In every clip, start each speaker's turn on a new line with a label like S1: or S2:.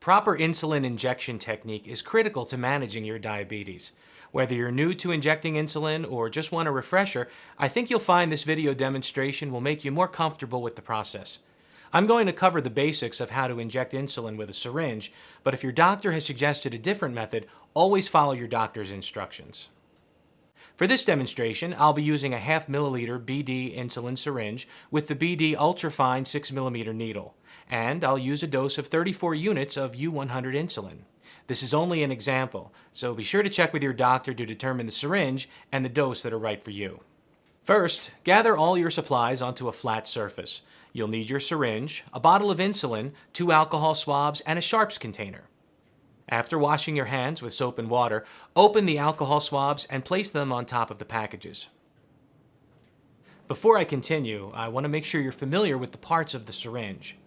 S1: Proper insulin injection technique is critical to managing your diabetes. Whether you're new to injecting insulin or just want a refresher, I think you'll find this video demonstration will make you more comfortable with the process. I'm going to cover the basics of how to inject insulin with a syringe, but if your doctor has suggested a different method, always follow your doctor's instructions. For this demonstration, I'll be using a half milliliter BD insulin syringe with the BD ultrafine 6mm needle, and I'll use a dose of 34 units of U100 insulin. This is only an example, so be sure to check with your doctor to determine the syringe and the dose that are right for you. First, gather all your supplies onto a flat surface. You'll need your syringe, a bottle of insulin, 2 alcohol swabs, and a sharps container. After washing your hands with soap and water, open the alcohol swabs and place them on top of the packages. Before I continue, I want to make sure you're familiar with the parts of the syringe.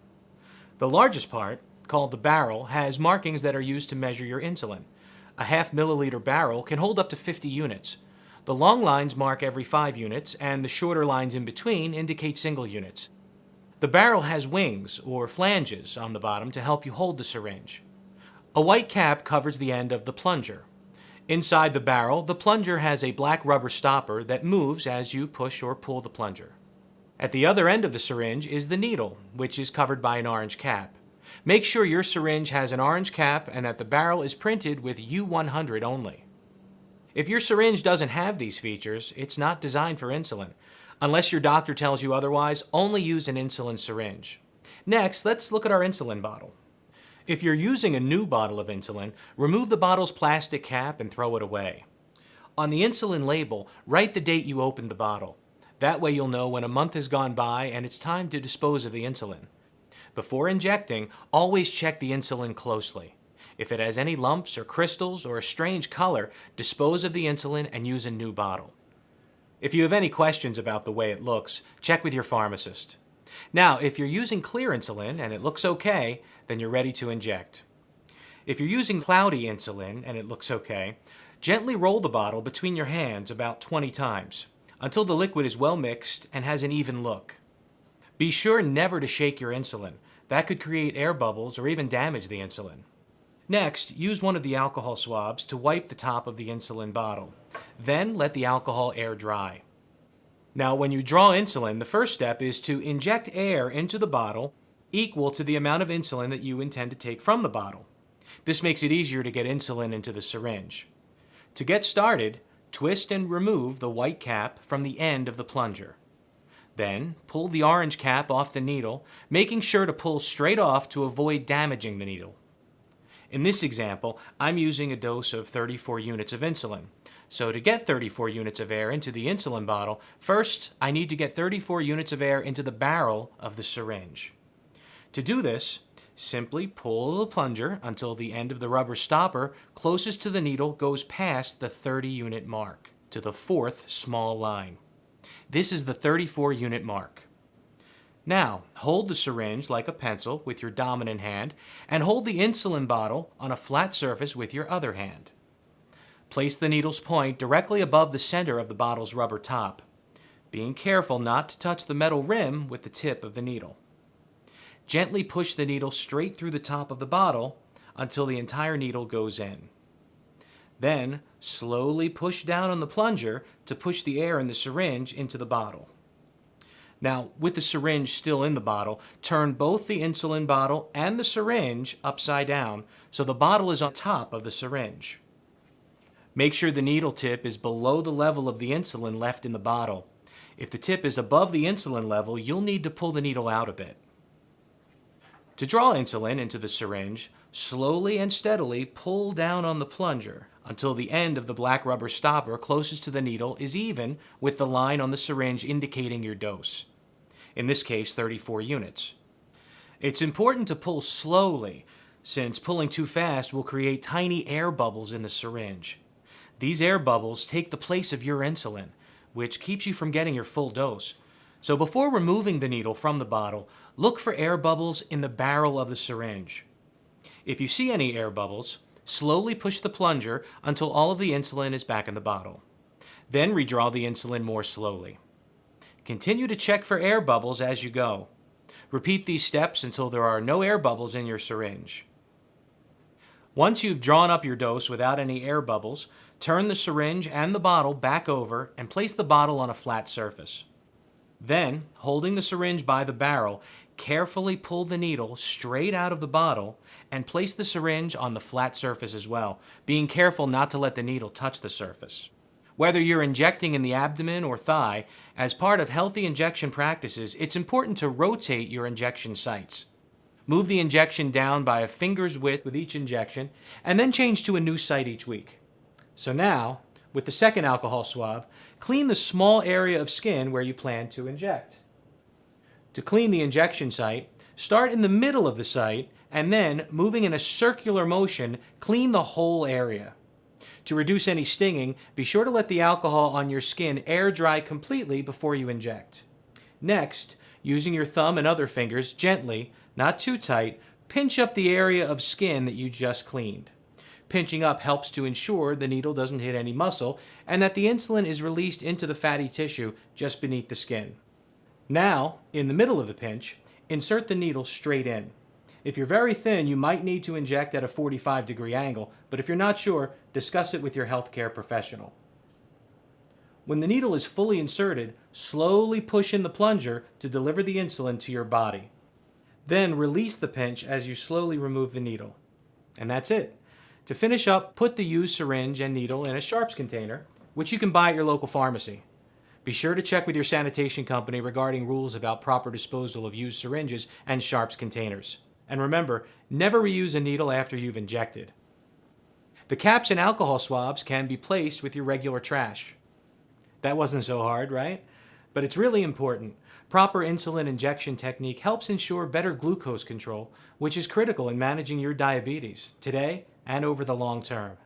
S1: The largest part, called the barrel, has markings that are used to measure your insulin. A half milliliter barrel can hold up to 50 units. The long lines mark every 5 units, and the shorter lines in between indicate single units. The barrel has wings, or flanges, on the bottom to help you hold the syringe. A white cap covers the end of the plunger. Inside the barrel, the plunger has a black rubber stopper that moves as you push or pull the plunger. At the other end of the syringe is the needle, which is covered by an orange cap. Make sure your syringe has an orange cap and that the barrel is printed with U100 only. If your syringe doesn't have these features, it's not designed for insulin. Unless your doctor tells you otherwise, only use an insulin syringe. Next, let's look at our insulin bottle. If you're using a new bottle of insulin, remove the bottle's plastic cap and throw it away. On the insulin label, write the date you opened the bottle. That way you'll know when a month has gone by and it's time to dispose of the insulin. Before injecting, always check the insulin closely. If it has any lumps or crystals or a strange color, dispose of the insulin and use a new bottle. If you have any questions about the way it looks, check with your pharmacist. Now, if you're using clear insulin and it looks okay, then you're ready to inject. If you're using cloudy insulin and it looks okay, gently roll the bottle between your hands about 20 times until the liquid is well mixed and has an even look. Be sure never to shake your insulin. That could create air bubbles or even damage the insulin. Next, use one of the alcohol swabs to wipe the top of the insulin bottle. Then let the alcohol air dry. Now, when you draw insulin, the first step is to inject air into the bottle equal to the amount of insulin that you intend to take from the bottle. This makes it easier to get insulin into the syringe. To get started, twist and remove the white cap from the end of the plunger. Then, pull the orange cap off the needle, making sure to pull straight off to avoid damaging the needle. In this example, I'm using a dose of 34 units of insulin. So to get 34 units of air into the insulin bottle, first I need to get 34 units of air into the barrel of the syringe. To do this, simply pull the plunger until the end of the rubber stopper closest to the needle goes past the 30 unit mark to the 4th small line. This is the 34 unit mark. Now, hold the syringe like a pencil with your dominant hand and hold the insulin bottle on a flat surface with your other hand. Place the needle's point directly above the center of the bottle's rubber top, being careful not to touch the metal rim with the tip of the needle. Gently push the needle straight through the top of the bottle until the entire needle goes in. Then, slowly push down on the plunger to push the air in the syringe into the bottle. Now, with the syringe still in the bottle, turn both the insulin bottle and the syringe upside down so the bottle is on top of the syringe. Make sure the needle tip is below the level of the insulin left in the bottle. If the tip is above the insulin level, you'll need to pull the needle out a bit. To draw insulin into the syringe, slowly and steadily pull down on the plunger until the end of the black rubber stopper closest to the needle is even with the line on the syringe indicating your dose. In this case, 34 units. It's important to pull slowly, since pulling too fast will create tiny air bubbles in the syringe. These air bubbles take the place of your insulin, which keeps you from getting your full dose. So before removing the needle from the bottle, look for air bubbles in the barrel of the syringe. If you see any air bubbles, slowly push the plunger until all of the insulin is back in the bottle. Then redraw the insulin more slowly. Continue to check for air bubbles as you go. Repeat these steps until there are no air bubbles in your syringe. Once you've drawn up your dose without any air bubbles, turn the syringe and the bottle back over and place the bottle on a flat surface. Then, holding the syringe by the barrel, carefully pull the needle straight out of the bottle and place the syringe on the flat surface as well, being careful not to let the needle touch the surface. Whether you're injecting in the abdomen or thigh, as part of healthy injection practices, it's important to rotate your injection sites. Move the injection down by a finger's width with each injection, and then change to a new site each week. So now, with the second alcohol swab, clean the small area of skin where you plan to inject. To clean the injection site, start in the middle of the site, and then, moving in a circular motion, clean the whole area. To reduce any stinging, be sure to let the alcohol on your skin air dry completely before you inject. Next, using your thumb and other fingers, gently, not too tight, pinch up the area of skin that you just cleaned. Pinching up helps to ensure the needle doesn't hit any muscle and that the insulin is released into the fatty tissue just beneath the skin. Now, in the middle of the pinch, insert the needle straight in. If you're very thin, you might need to inject at a 45-degree angle, but if you're not sure, discuss it with your healthcare professional. When the needle is fully inserted, slowly push in the plunger to deliver the insulin to your body. Then release the pinch as you slowly remove the needle. And that's it. To finish up, put the used syringe and needle in a sharps container, which you can buy at your local pharmacy. Be sure to check with your sanitation company regarding rules about proper disposal of used syringes and sharps containers. And remember, never reuse a needle after you've injected. The caps and alcohol swabs can be placed with your regular trash. That wasn't so hard, right? But it's really important. Proper insulin injection technique helps ensure better glucose control, which is critical in managing your diabetes today and over the long term.